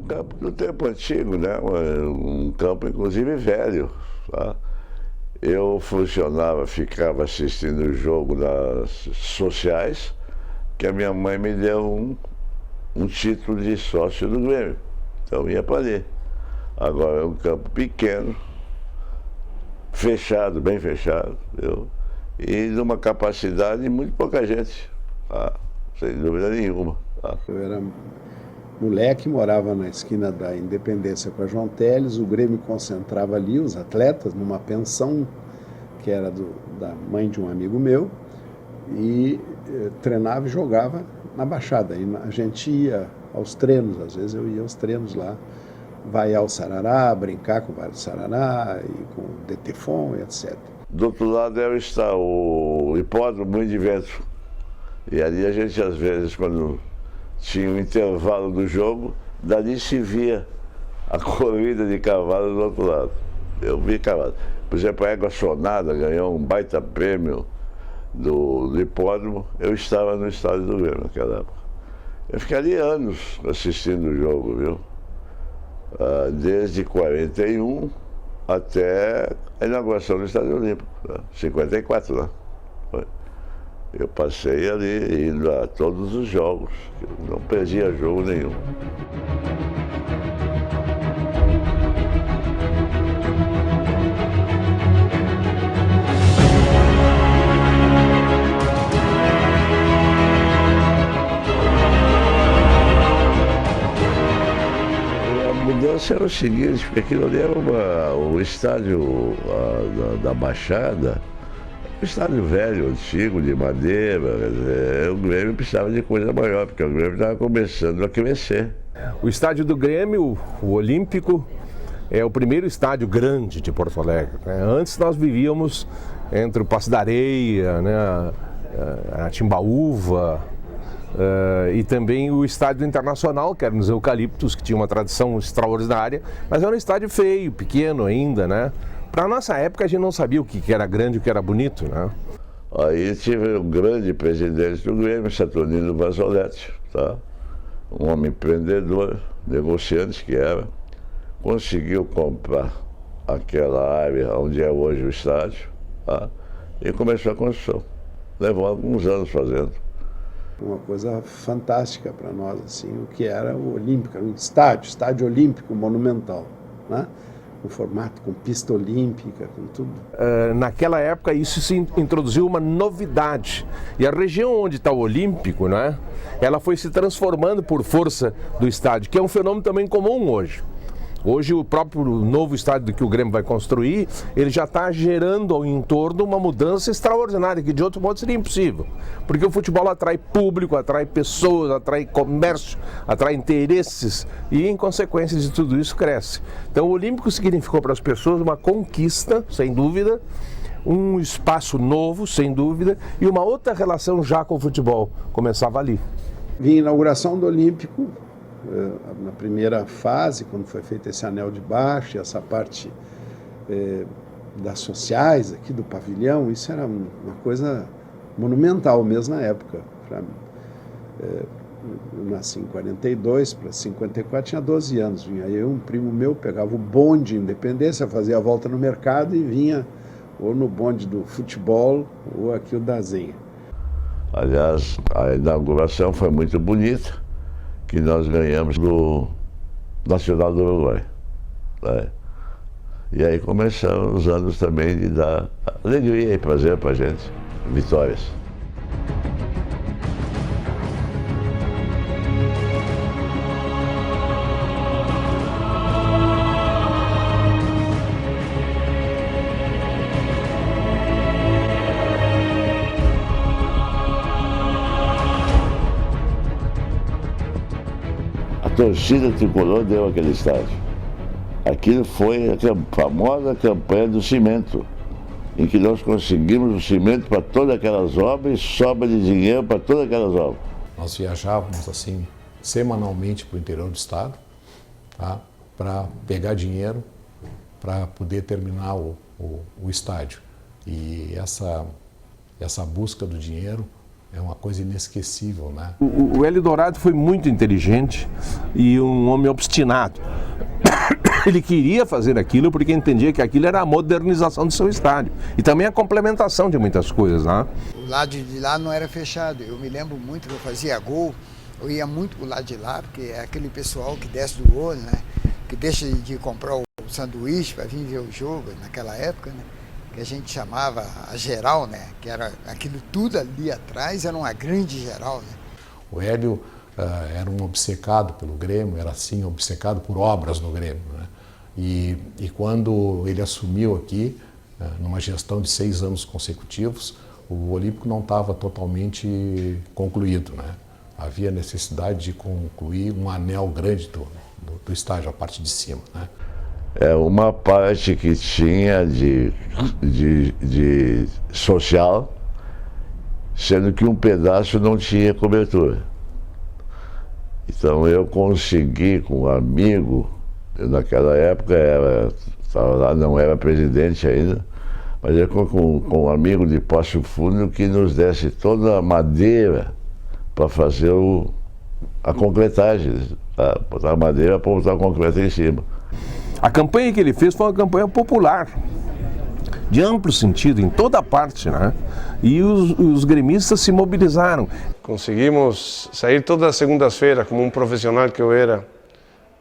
campo do tempo antigo, né? Um campo, inclusive, velho. Tá? Eu funcionava, ficava assistindo o jogo nas sociais, que a minha mãe me deu um título de sócio do Grêmio. Então ia para ali. Agora é um campo pequeno, fechado, bem fechado, viu? E de uma capacidade de muito pouca gente, tá? Sem dúvida nenhuma. Tá? Eu era moleque, morava na esquina da Independência com a João Teles, o Grêmio concentrava ali os atletas numa pensão que era da mãe de um amigo meu, e treinava e jogava na Baixada. E a gente ia aos treinos, às vezes eu ia aos treinos lá, vaiar o sarará, brincar com vários sarará, e com o detefon, etc. Do outro lado deve estar o hipódromo Moinho de Vento. E ali a gente, às vezes, quando tinha um intervalo do jogo, dali se via a corrida de cavalo do outro lado. Eu vi cavalo. Por exemplo, a Égua Sonada ganhou um baita prêmio do hipódromo. Eu estava no estádio do Grêmio naquela época. Eu ficaria anos assistindo o jogo, viu? Desde 41 até a inauguração do Estádio Olímpico, né? 54, né? Eu passei ali indo a todos os jogos, não perdia jogo nenhum. A mudança era o seguinte, porque aquilo ali era o estádio da Baixada, um estádio velho, antigo, de madeira. O Grêmio precisava de coisa maior, porque o Grêmio estava começando a crescer. O estádio do Grêmio, o Olímpico, é o primeiro estádio grande de Porto Alegre, né? Antes nós vivíamos entre o Paço da Areia, né, a Timbaúva, e também o Estádio Internacional, que era nos Eucaliptos, que tinha uma tradição extraordinária, mas era um estádio feio, pequeno ainda, né? Para a nossa época a gente não sabia o que era grande e o que era bonito, né? Aí tive o grande presidente do Grêmio, Saturnino Vazoletti, tá? Um homem empreendedor, negociante que era, conseguiu comprar aquela área onde é hoje o estádio, tá? E começou a construção. Levou alguns anos fazendo. Uma coisa fantástica para nós, assim, o que era o Olímpico, era um estádio olímpico monumental, né? Com formato, com pista olímpica, com tudo. Naquela época isso se introduziu uma novidade, e a região onde está o Olímpico, né, ela foi se transformando por força do estádio, que é um fenômeno também comum hoje. Hoje o próprio novo estádio que o Grêmio vai construir, ele já está gerando ao entorno uma mudança extraordinária, que de outro modo seria impossível. Porque o futebol atrai público, atrai pessoas, atrai comércio, atrai interesses e, em consequência de tudo isso, cresce. Então o Olímpico significou para as pessoas uma conquista, sem dúvida, um espaço novo, sem dúvida, e uma outra relação já com o futebol. Começava ali. Vi a inauguração do Olímpico, na primeira fase, quando foi feito esse anel de baixo, e essa parte das sociais aqui do pavilhão, isso era uma coisa monumental mesmo na época. Eu nasci em 42, para 54 tinha 12 anos. Vinha eu, um primo meu, pegava o bonde Independência, fazia a volta no mercado e vinha ou no bonde do futebol ou aqui o da Zenha. Aliás, a inauguração foi muito bonita, que nós ganhamos do Nacional do Uruguai, né? E aí começaram os anos também de dar alegria e prazer para a gente, vitórias. A torcida tricolor deu aquele estádio. Aquilo foi a famosa campanha do cimento, em que nós conseguimos o cimento para todas aquelas obras e sobra de dinheiro para todas aquelas obras. Nós viajávamos assim semanalmente para o interior do estado, tá? Para pegar dinheiro para poder terminar o estádio. E essa busca do dinheiro é uma coisa inesquecível, né? O Hélio Dourado foi muito inteligente e um homem obstinado. Ele queria fazer aquilo porque entendia que aquilo era a modernização do seu estádio e também a complementação de muitas coisas, né? O lado de lá não era fechado. Eu me lembro muito que eu fazia gol, eu ia muito pro lado de lá, porque é aquele pessoal que desce do olho, né? Que deixa de comprar o sanduíche para vir ver o jogo naquela época, né? Que a gente chamava a geral, né? Que era aquilo tudo ali atrás, era uma grande geral, né? O Hélio era um obcecado pelo Grêmio, era assim, obcecado por obras no Grêmio, né? E quando ele assumiu aqui, numa gestão de 6 anos consecutivos, o Olímpico não estava totalmente concluído, né? Havia necessidade de concluir um anel grande do estádio, a parte de cima, né? É uma parte que tinha de social, sendo que um pedaço não tinha cobertura. Então eu consegui com um amigo, eu naquela época estava lá, não era presidente ainda, mas eu com um amigo de Poço Fundo que nos desse toda a madeira para fazer a concretagem, tá? Botar a madeira para botar a concreto em cima. A campanha que ele fez foi uma campanha popular, de amplo sentido, em toda parte, né? E os gremistas se mobilizaram. Conseguimos sair toda segunda-feira, como um profissional que eu era,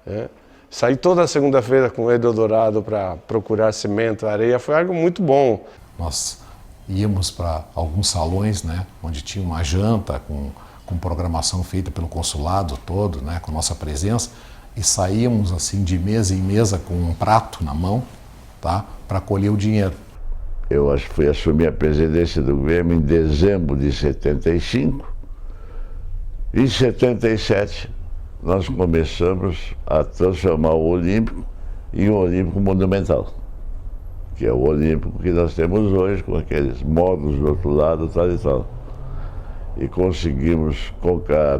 né? Sair toda segunda-feira com o Hélio Dourado para procurar cimento, areia, foi algo muito bom. Nós íamos para alguns salões, né? Onde tinha uma janta com programação feita pelo consulado todo, né? Com nossa presença. E saíamos assim de mesa em mesa com um prato na mão, tá? Para colher o dinheiro. Eu fui assumir a presidência do Grêmio em dezembro de 75. Em 77, nós começamos a transformar o Olímpico em um Olímpico monumental, que é o Olímpico que nós temos hoje, com aqueles módulos do outro lado, tal e tal. E conseguimos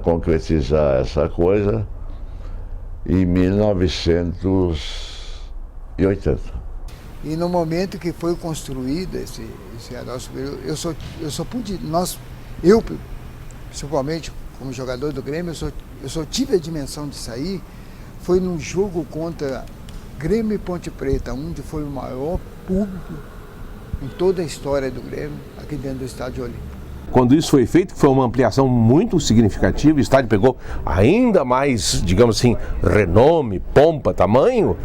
concretizar essa coisa em 1980. E no momento que foi construído esse nosso, eu principalmente como jogador do Grêmio, eu só tive a dimensão de sair, foi num jogo contra Grêmio e Ponte Preta, onde foi o maior público em toda a história do Grêmio, aqui dentro do Estádio Olímpico. Quando isso foi feito, que foi uma ampliação muito significativa, o estádio pegou ainda mais, digamos assim, renome, pompa, tamanho,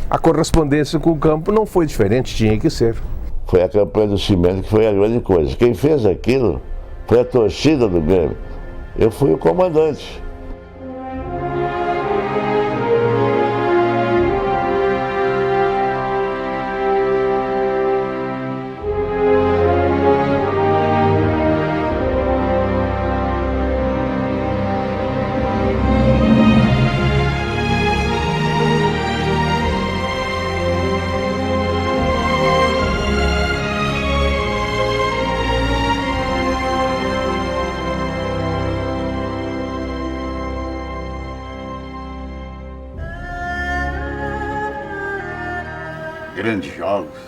a correspondência com o campo não foi diferente, tinha que ser. Foi a campanha do cimento que foi a grande coisa. Quem fez aquilo foi a torcida do Grêmio. Eu fui o comandante. Grandes jogos.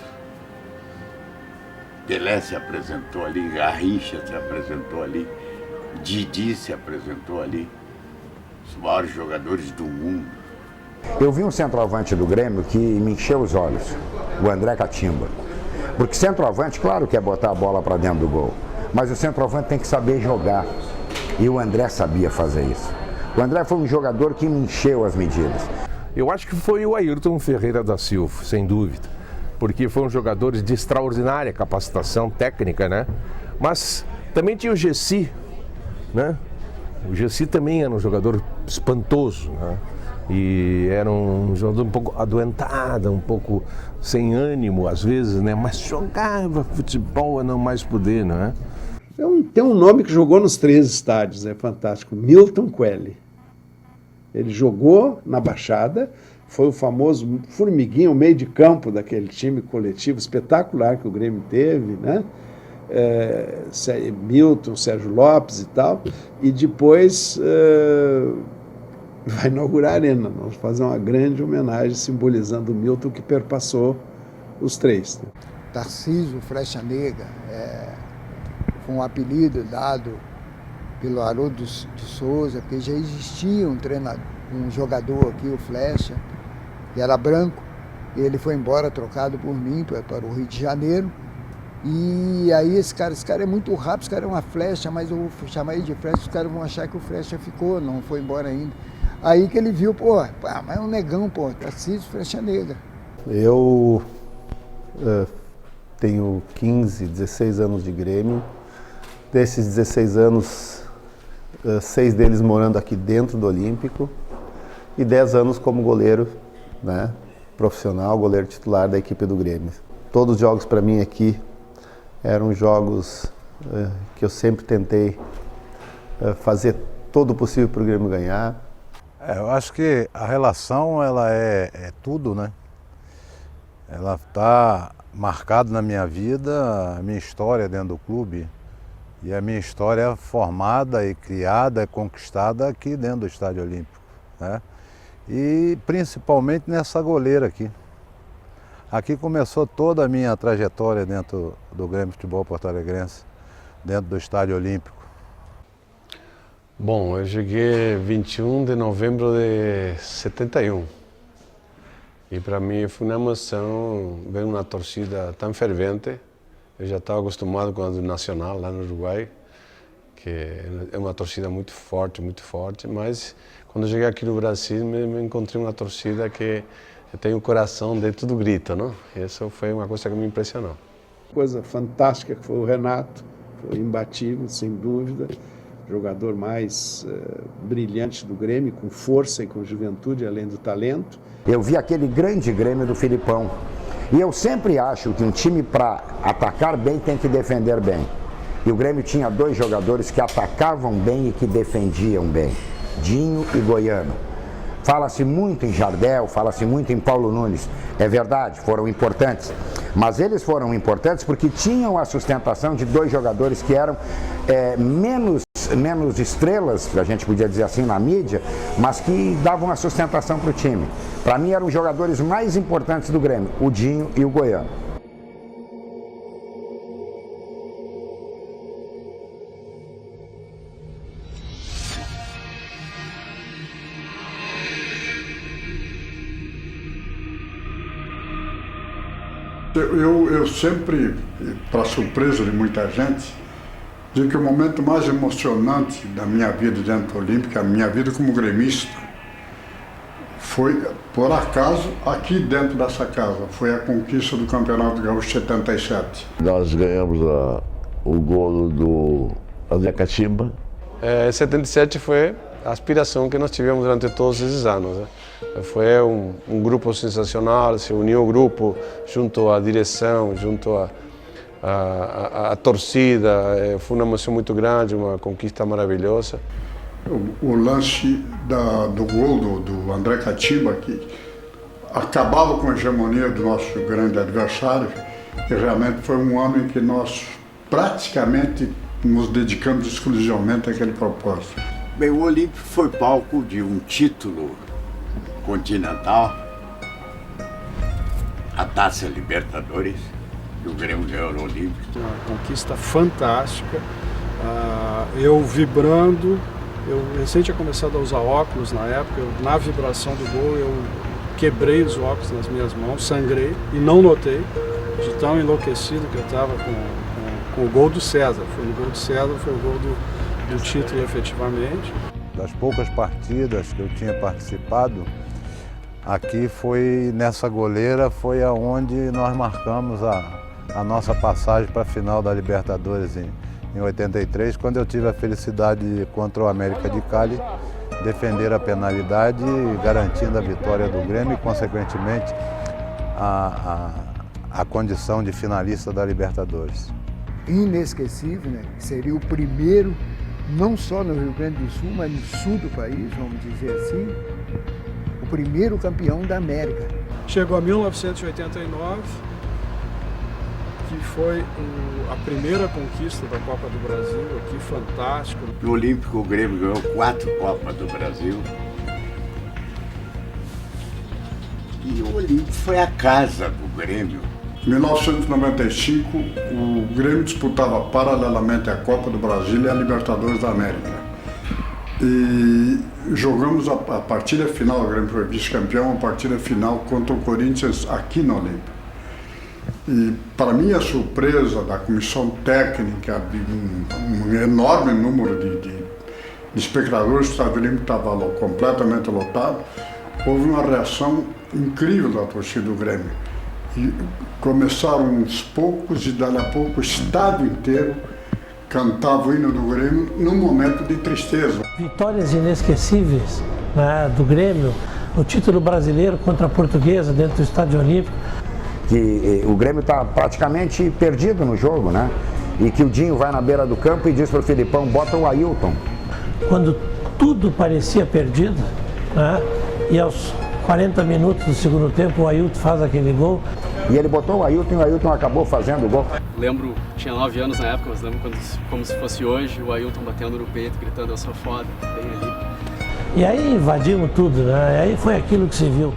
Pelé se apresentou ali, Garrincha se apresentou ali, Didi se apresentou ali, os maiores jogadores do mundo. Eu vi um centroavante do Grêmio que me encheu os olhos, o André Catimba. Porque centroavante, claro que é botar a bola para dentro do gol, mas o centroavante tem que saber jogar. E o André sabia fazer isso. O André foi um jogador que me encheu as medidas. Eu acho que foi o Ayrton Ferreira da Silva, sem dúvida, porque foi um jogador de extraordinária capacitação técnica, né? Mas também tinha o Gessi, né? O Gessi também era um jogador espantoso, né? E era um jogador um pouco adoentado, um pouco sem ânimo às vezes, né? Mas jogava futebol a não mais poder, né? Tem um nome que jogou nos 3 estádios, é fantástico, Milton Quelli. Ele jogou na Baixada, foi o famoso formiguinho, o meio de campo daquele time coletivo espetacular que o Grêmio teve, né? Milton, Sérgio Lopes e tal, e depois vai inaugurar a Arena. Vamos fazer uma grande homenagem simbolizando o Milton que perpassou os 3. Tarcísio Flecha Negra, foi um apelido dado pelo Haroldo de Souza, porque já existia um jogador aqui, o Flecha, que era branco, e ele foi embora trocado por mim para o Rio de Janeiro. E aí esse cara é muito rápido, esse cara é uma flecha, mas eu vou chamar ele de flecha, os caras vão achar que o Flecha ficou, não foi embora ainda. Aí que ele viu, mas é um negão, Tarcísio Flecha Negra. Eu tenho 15, 16 anos de Grêmio. Desses 16 anos, 6 deles morando aqui dentro do Olímpico e 10 anos como goleiro, né, profissional, goleiro titular da equipe do Grêmio. Todos os jogos para mim aqui eram jogos que eu sempre tentei fazer todo o possível para o Grêmio ganhar. Eu acho que a relação ela é tudo, né? Ela está marcada na minha vida, a minha história dentro do clube. E a minha história formada e criada e conquistada aqui dentro do Estádio Olímpico, né? E principalmente nessa goleira aqui. Aqui começou toda a minha trajetória dentro do Grêmio Futebol Porto-Alegrense, dentro do Estádio Olímpico. Bom, eu cheguei 21 de novembro de 71. E para mim foi uma emoção ver uma torcida tão fervente. Eu já estava acostumado com a do Nacional, lá no Uruguai, que é uma torcida muito forte, mas quando eu cheguei aqui no Brasil, me encontrei uma torcida que tem o coração dentro do grito, não? E isso foi uma coisa que me impressionou. Coisa fantástica que foi o Renato, foi imbatível, sem dúvida, jogador mais brilhante do Grêmio, com força e com juventude, além do talento. Eu vi aquele grande Grêmio do Filipão. E eu sempre acho que um time para atacar bem tem que defender bem. E o Grêmio tinha 2 jogadores que atacavam bem e que defendiam bem, Dinho e Goiano. Fala-se muito em Jardel, fala-se muito em Paulo Nunes. É verdade, foram importantes. Mas eles foram importantes porque tinham a sustentação de 2 jogadores que eram menos estrelas, a gente podia dizer assim, na mídia, mas que davam a sustentação para o time. Para mim eram os jogadores mais importantes do Grêmio, o Dinho e o Goiano. Eu sempre, para surpresa de muita gente, digo que o momento mais emocionante da minha vida dentro do Olímpico, a minha vida como gremista, foi, por acaso, aqui dentro dessa casa. Foi a conquista do Campeonato Gaúcho 77. Nós ganhamos o golo do André Catimba. 77 foi a aspiração que nós tivemos durante todos esses anos, né? Foi um grupo sensacional, se uniu o grupo junto à direção, junto à torcida. Foi uma emoção muito grande, uma conquista maravilhosa. O lance do gol do André Catimba, que acabava com a hegemonia do nosso grande adversário, e realmente foi um ano em que nós praticamente nos dedicamos exclusivamente àquele propósito. Bem, o Olímpico foi palco de um título continental, a Taça Libertadores, que o Grêmio ganhou no Olímpico. Uma conquista fantástica, eu vibrando, eu recém tinha começado a usar óculos na época, na vibração do gol eu quebrei os óculos nas minhas mãos, sangrei e não notei, de tão enlouquecido que eu estava com o gol do César. Foi no gol do César, foi o gol do título efetivamente. Das poucas partidas que eu tinha participado, aqui foi nessa goleira, foi aonde nós marcamos a nossa passagem para a final da Libertadores em 83, quando eu tive a felicidade de, contra o América de Cali, defender a penalidade, garantindo a vitória do Grêmio e, consequentemente, a condição de finalista da Libertadores. Inesquecível, né? Seria o primeiro, não só no Rio Grande do Sul, mas no sul do país, vamos dizer assim, o primeiro campeão da América. Chegou a 1989, que foi a primeira conquista da Copa do Brasil, aqui fantástico. No Olímpico, o Grêmio ganhou 4 Copas do Brasil. E o Olímpico foi a casa do Grêmio Em 1995, o Grêmio disputava paralelamente a Copa do Brasil e a Libertadores da América. E jogamos a partida final, o Grêmio foi vice-campeão, a partida final contra o Corinthians aqui no Olímpico. E, para minha surpresa, da comissão técnica, de um enorme número de espectadores, o Estádio Olímpico estava completamente lotado, houve uma reação incrível da torcida do Grêmio. E começaram uns poucos e, dali a pouco, o estádio inteiro cantava o hino do Grêmio num momento de tristeza. Vitórias inesquecíveis, né, do Grêmio, o título brasileiro contra a Portuguesa dentro do Estádio Olímpico. Que o Grêmio está praticamente perdido no jogo, né? E que o Dinho vai na beira do campo e diz para o Filipão, bota o Ailton. Quando tudo parecia perdido, né? E aos 40 minutos do segundo tempo o Ailton faz aquele gol. E ele botou o Ailton e o Ailton acabou fazendo o gol. Lembro, tinha 9 anos na época, mas lembro como se fosse hoje, o Ailton batendo no peito, gritando, eu sou foda, bem ali. E aí invadimos tudo, né? Aí foi aquilo que se viu.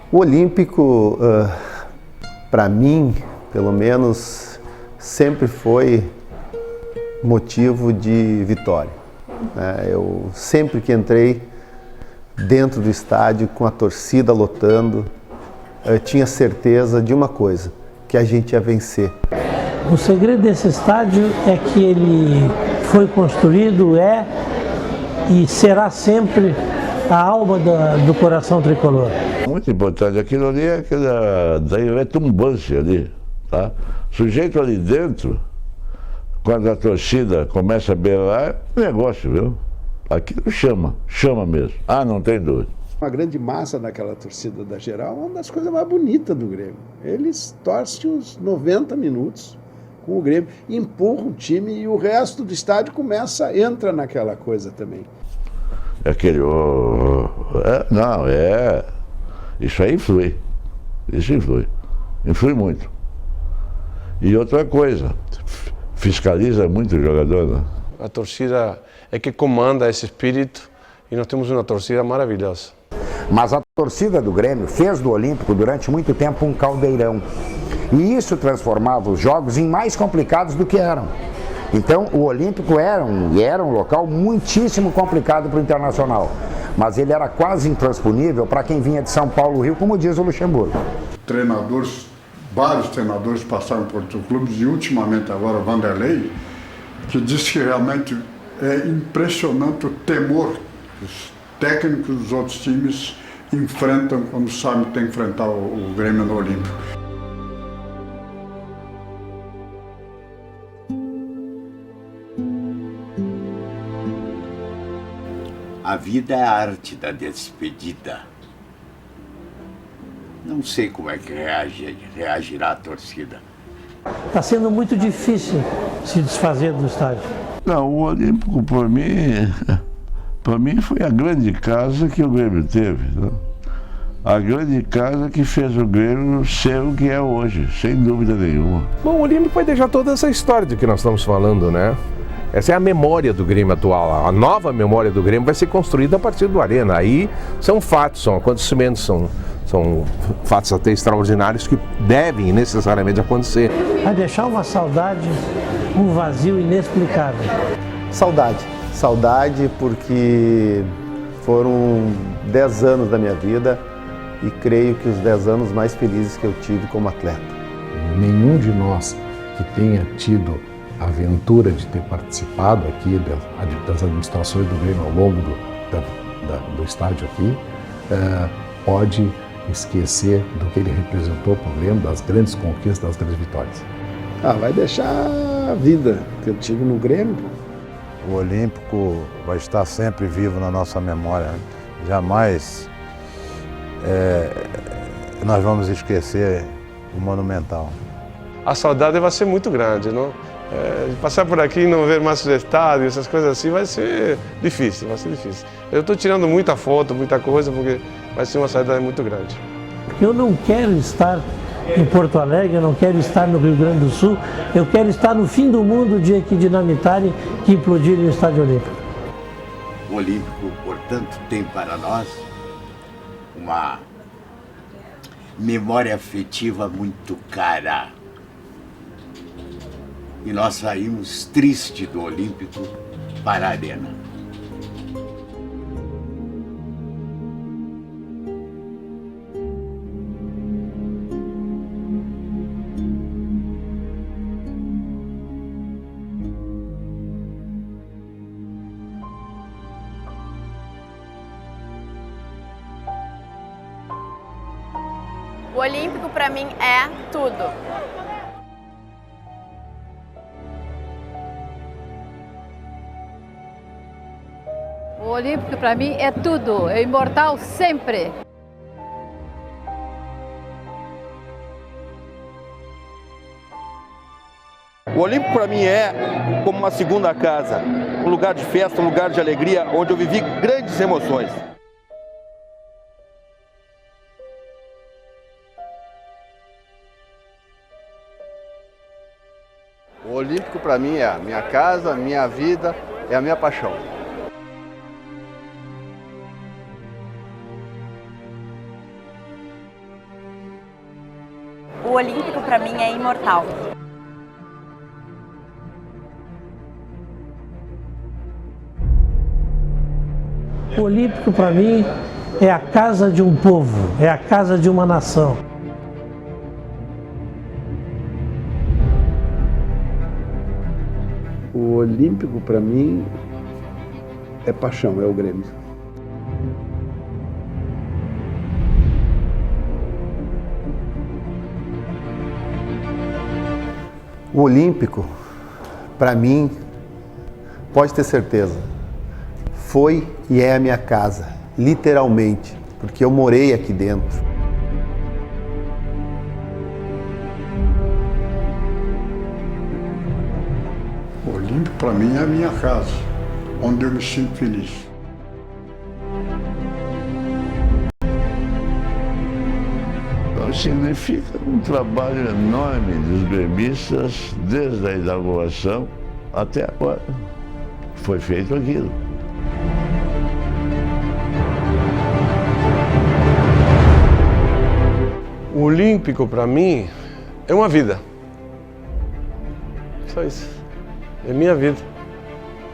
O Olímpico, para mim, pelo menos, sempre foi motivo de vitória. Eu sempre que entrei dentro do estádio com a torcida lotando, eu tinha certeza de uma coisa, que a gente ia vencer. O segredo desse estádio é que ele foi construído, e será sempre a alma do coração tricolor. Muito importante, aquilo ali é da retumbância ali, tá? Sujeito ali dentro, quando a torcida começa a berrar, é negócio, viu? Aquilo chama mesmo. Ah, não tem dúvida. Uma grande massa daquela torcida da geral é uma das coisas mais bonitas do Grêmio. Eles torcem uns 90 minutos com o Grêmio, empurram o time e o resto do estádio entra naquela coisa também. Aquele... Isso aí influi. Isso influi muito. E outra coisa, fiscaliza muito o jogador, né? A torcida é que comanda esse espírito e nós temos uma torcida maravilhosa. Mas a torcida do Grêmio fez do Olímpico durante muito tempo um caldeirão. E isso transformava os jogos em mais complicados do que eram. Então o Olímpico era um local muitíssimo complicado para o Internacional. Mas ele era quase intransponível para quem vinha de São Paulo, Rio, como diz o Luxemburgo. Vários treinadores passaram por outros clubes e ultimamente agora o Vanderlei, que disse que realmente é impressionante o temor que os técnicos dos outros times enfrentam quando sabem que tem que enfrentar o Grêmio no Olímpico. A vida é a arte da despedida. Não sei como é que reagirá a torcida. Está sendo muito difícil se desfazer do estádio. Não, o Olímpico, para mim foi a grande casa que o Grêmio teve, né? A grande casa que fez o Grêmio ser o que é hoje, sem dúvida nenhuma. Bom, o Olímpico vai deixar toda essa história de que nós estamos falando, né? Essa é a memória do Grêmio atual. A nova memória do Grêmio vai ser construída a partir do Arena. Aí são fatos, são acontecimentos, são fatos até extraordinários que devem necessariamente acontecer. Vai deixar uma saudade, um vazio inexplicável. Saudade. Saudade porque foram 10 anos da minha vida e creio que os 10 anos mais felizes que eu tive como atleta. Nenhum de nós que tenha tido a aventura de ter participado aqui das administrações do Grêmio ao longo do estádio aqui, pode esquecer do que ele representou para o Grêmio, das grandes conquistas, das grandes vitórias. Vai deixar a vida que eu tive no Grêmio. O Olímpico vai estar sempre vivo na nossa memória. Jamais nós vamos esquecer o Monumental. A saudade vai ser muito grande, não? Passar por aqui e não ver mais os estádios, essas coisas assim, vai ser difícil, vai ser difícil. Eu estou tirando muita foto, muita coisa, porque vai ser uma saudade muito grande. Eu não quero estar em Porto Alegre, eu não quero estar no Rio Grande do Sul, eu quero estar no fim do mundo o dia que dinamitarem, que implodirem o Estádio Olímpico. O Olímpico, portanto, tem para nós uma memória afetiva muito cara. E nós saímos tristes do Olímpico para a Arena. O Olímpico para mim é tudo. O Olímpico para mim é tudo, é imortal sempre. O Olímpico para mim é como uma segunda casa, um lugar de festa, um lugar de alegria, onde eu vivi grandes emoções. O Olímpico para mim é a minha casa, a minha vida, é a minha paixão. O Olímpico para mim é imortal. O Olímpico para mim é a casa de um povo, é a casa de uma nação. O Olímpico para mim é paixão, é o Grêmio. O Olímpico, para mim, pode ter certeza, foi e é a minha casa, literalmente, porque eu morei aqui dentro. O Olímpico para mim é a minha casa, onde eu me sinto feliz. Significa um trabalho enorme dos gremistas desde a inauguração até agora. Foi feito aquilo. O Olímpico, para mim, é uma vida. Só isso. É minha vida.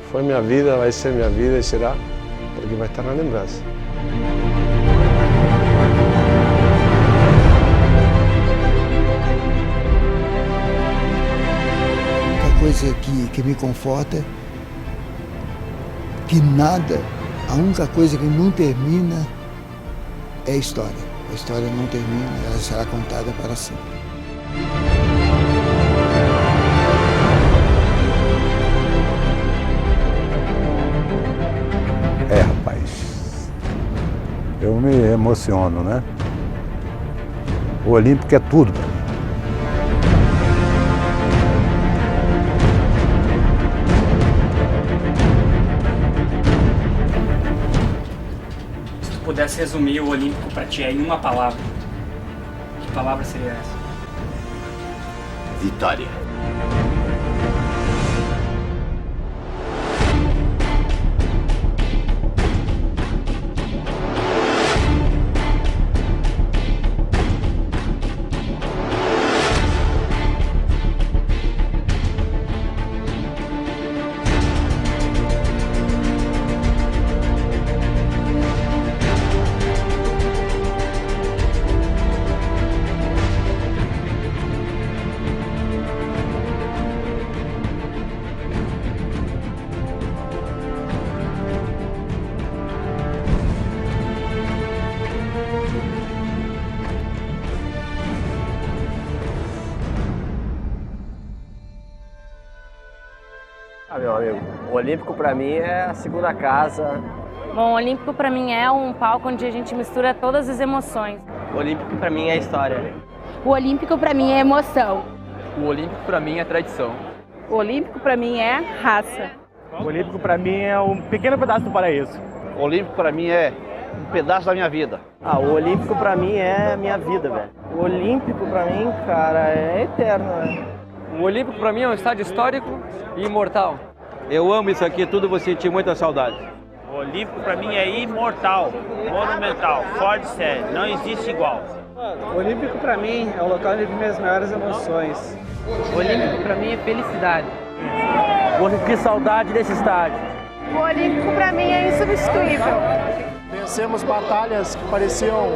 Foi minha vida, vai ser minha vida e será, porque vai estar na lembrança. Coisa que me conforta, que nada, a única coisa que não termina é a história. A história não termina, ela será contada para sempre. Rapaz, eu me emociono, né? O Olímpico é tudo para mim. Pudesse resumir o Olímpico para ti em uma palavra, que palavra seria essa? Vitória. meu amigo. O Olímpico para mim é a segunda casa. Bom, o Olímpico para mim é um palco onde a gente mistura todas as emoções. O Olímpico para mim é história. O Olímpico para mim é emoção. O Olímpico para mim é tradição. O Olímpico para mim é raça. O Olímpico para mim é um pequeno pedaço do paraíso. O Olímpico para mim é um pedaço da minha vida. O Olímpico pra mim é minha vida, velho. O Olímpico pra mim, cara, é eterno, né? O Olímpico pra mim é um estádio histórico e imortal. Eu amo isso aqui, tudo vou sentir muita saudade. O Olímpico pra mim é imortal, monumental, forte, sério, não existe igual. O Olímpico pra mim é o local onde eu vivo minhas maiores emoções. O Olímpico pra mim é felicidade. Que saudade desse estádio. O Olímpico pra mim é insubstituível. Vencemos batalhas que pareciam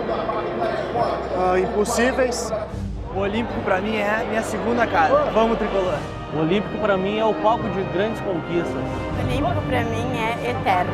impossíveis. O Olímpico para mim é minha segunda casa. Vamos, Tricolor! O Olímpico para mim é o palco de grandes conquistas. O Olímpico pra mim é eterno.